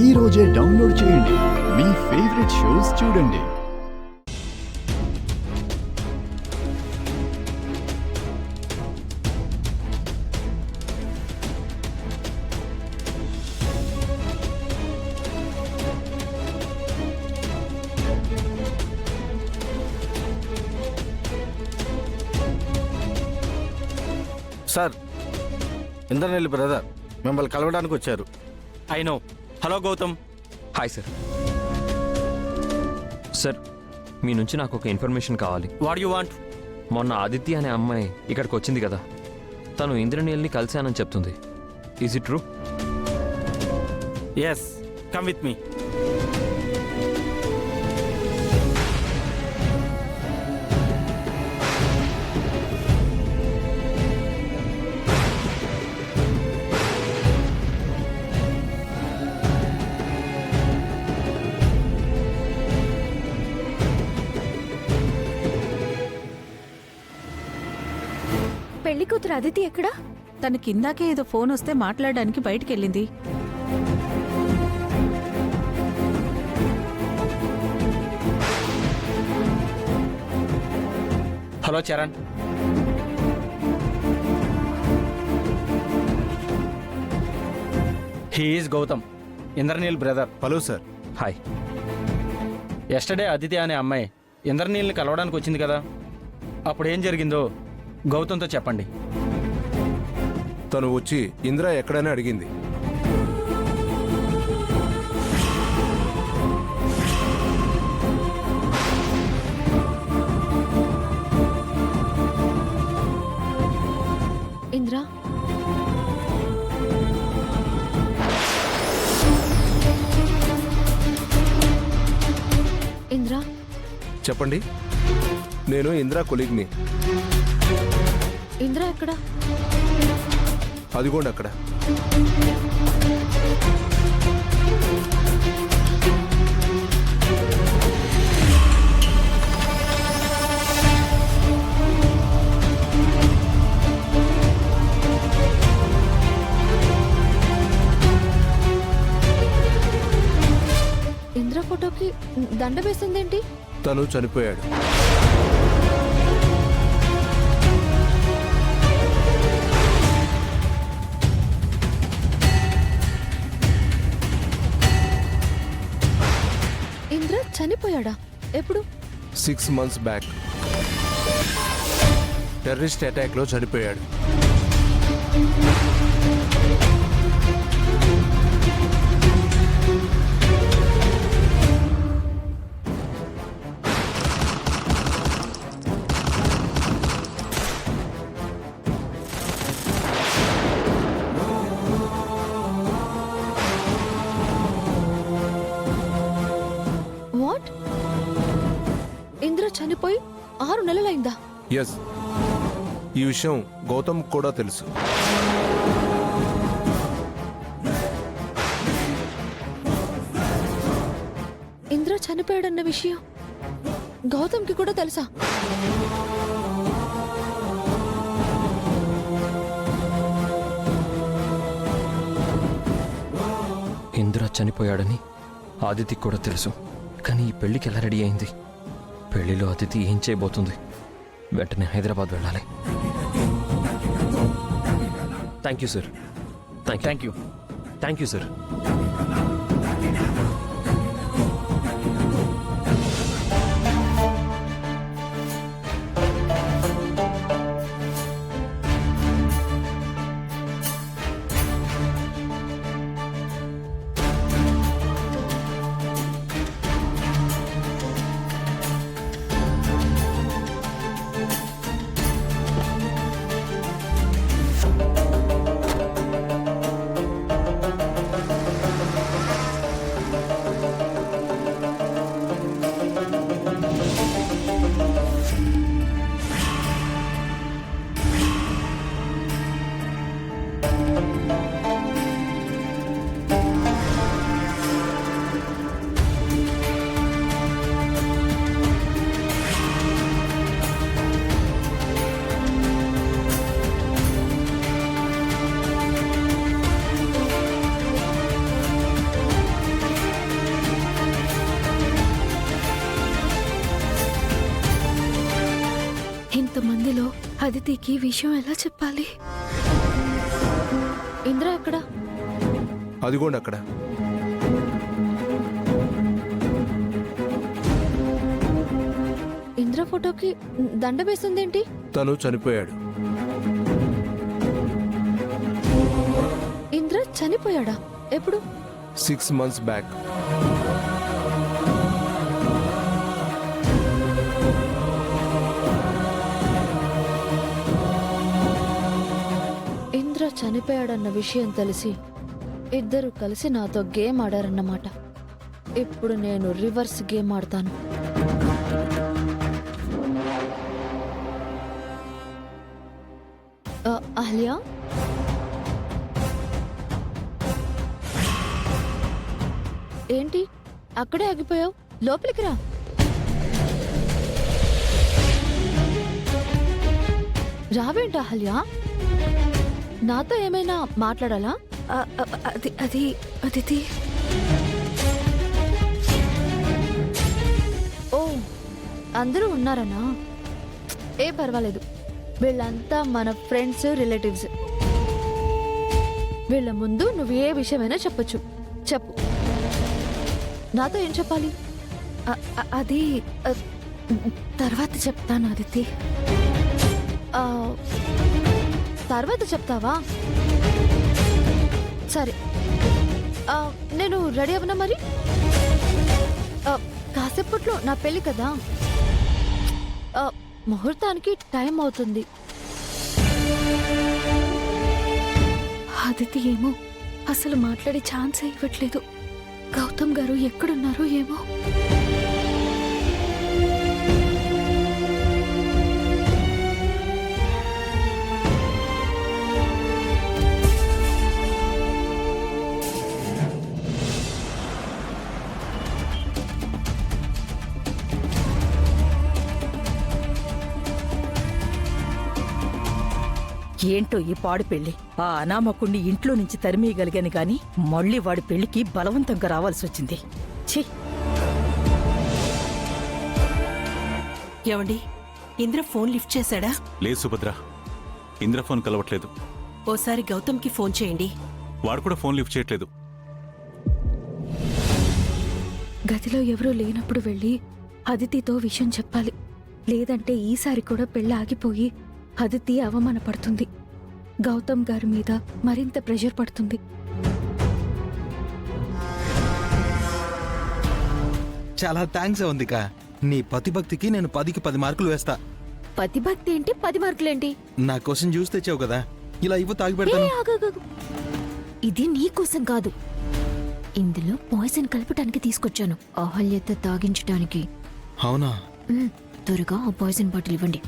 ఈ రోజే డౌన్లోడ్ చేయండి. మీ ఫేవరెట్ షోస్ చూడండి. సార్, ఇంద్రనెల్లి బ్రదర్ మిమ్మల్ని కలవడానికి వచ్చారు. I know. Hello Gautam. Hi sir. Sir, మీ నుంచి నాకు ఒక ఇన్ఫర్మేషన్ కావాలి. What you want? మొన్న ఆదిత్య అనే అమ్మాయి ఇక్కడికి వచ్చింది కదా, తను ఇంద్రనీల్ని కలిశానని చెప్తుంది. Is it true? Yes, come with me. పెళ్లి కూతురు అదితి ఎక్కడా? తన కిందాకే ఏదో ఫోన్ వస్తే మాట్లాడడానికి బయటికెళ్ళింది. Hello Charan. He is Gautam, Indraneel brother. Hello sir. Hi. Yesterday Aditi అనే అమ్మాయి ఇంద్రనీల్ని కలవడానికి వచ్చింది కదా, అప్పుడు ఏం జరిగిందో గౌతమ్తో చెప్పండి. తను వచ్చి ఇంద్ర ఎక్కడైనా అడిగింది. ఇంద్ర, ఇంద్ర చెప్పండి. నేను ఇంద్ర కొలీగ్ని. ఇంద్ర ఎక్కడా? అదిగోండి అక్కడ. ఇంద్ర ఫోటోకి దండ వేసిందేంటి? తను చనిపోయాడు. ఇంద్ర చనిపోయాడా? ఎప్పుడు? 6 months బ్యాక్ టెర్రరిస్ట్ అటాక్లో చనిపోయాడు. వాట్? ఇంద్ర చనిపోయి 6 నెలలైందా? ఎస్, ఈ విషయం గౌతమ్ కూడా తెలుసు. ఇంద్ర చనిపోయాడన్న విషయం గౌతమ్కి కూడా తెలుసా? ఇంద్ర చనిపోయాడని ఆదితికి కూడా తెలుసు. కానీ ఈ పెళ్లికి ఎలా రెడీ అయింది? పెళ్లిలో అదితి ఏం చేయబోతుంది? వెంటనే హైదరాబాద్ వెళ్ళాలి. Thank you sir. Thank you. Thank you sir. అదితికి విషయం ఎలా చెప్పాలి? ఇంద్ర ఎక్కడ? అదిగోండి అక్కడ. ఇంద్ర ఫోటోకి దండ వేసిందేంటి? తను చనిపోయాడు. ఇంద్ర చనిపోయాడా? ఎప్పుడు? 6 months బ్యాక్. ఇంద్ర చనిపోయాడన్న విషయం తెలిసి ఇద్దరు కలిసి నాతో గేమ్ ఆడారన్నమాట. ఇప్పుడు నేను రివర్స్ గేమ్ ఆడతాను. అహల్య, ఏంటి అక్కడే ఆగిపోయావు? లోపలికి రా. రావేంటి అహల్య? నాతో ఏమైనా మాట్లాడాలా? అది ఓ, అందరూ ఉన్నారనా? ఏ పర్వాలేదు, వీళ్ళంతా మన ఫ్రెండ్స్, రిలేటివ్స్. వీళ్ళ ముందు నువ్వు ఏ విషయమైనా చెప్పొచ్చు. చెప్పు. నాతో ఏం చెప్పాలి? అది తర్వాత చెప్తాను అదితి. తర్వాత చెప్తావా? సరే, నేను రెడీ అవ్వనా మరి? కాసేపట్లో నా పెళ్ళి కదా, ముహూర్తానికి టైం అవుతుంది. అదితి ఏమో అసలు మాట్లాడే ఛాన్స్ ఇవ్వట్లేదు. గౌతమ్ గారు ఎక్కడున్నారో ఏమో. ఏంటో ఈ పాడు పెళ్లి. ఆ అనామకుణ్ణి ఇంట్లో నుంచి తరిమేయగలిగాను గాని మళ్ళీ వాడి పెళ్లికి బలవంతంగా రావాల్సి వచ్చింది. ఛీ! ఏమండి, ఇంద్ర ఫోన్ లిఫ్ట్ చేశాడా? లేదు సుభద్ర, ఇంద్ర ఫోన్ కలవట్లేదు. ఓసారి గౌతమ్కి ఫోన్ చేయండి. వాడు కూడా ఫోన్ లిఫ్ట్ చేయట్లేదు. గదిలో ఎవరూ లేనప్పుడు వెళ్ళి అదితితో విషయం చెప్పాలి. లేదంటే ఈసారి కూడా పెళ్ళి ఆగిపోయి అదితి అవమానపడుతుంది. గౌతమ్ గారి మీద మరింత ప్రెషర్ పడుతుంది. చాలా థ్యాంక్స్ అవంతిక. నీ పతిభక్తికి నేను 10కి 10 మార్కులు వేస్తా. పతిభక్తి ఏంటి, 10 మార్కులేంటి? నా కోసం జ్యూస్ తెచ్చావు కదా, ఇలా ఇవ్వు తాగి ఏ, పెడతాను. ఆగు. ఇది నీ కోసం కాదు. ఇందులో పాయిజన్ కలపటానికి తీసుకొచ్చాను, అహల్యత తాగించడానికి. అవునా? త్వరగా ఆ పాయిజన్ బాటిల్ ఇవ్వండి.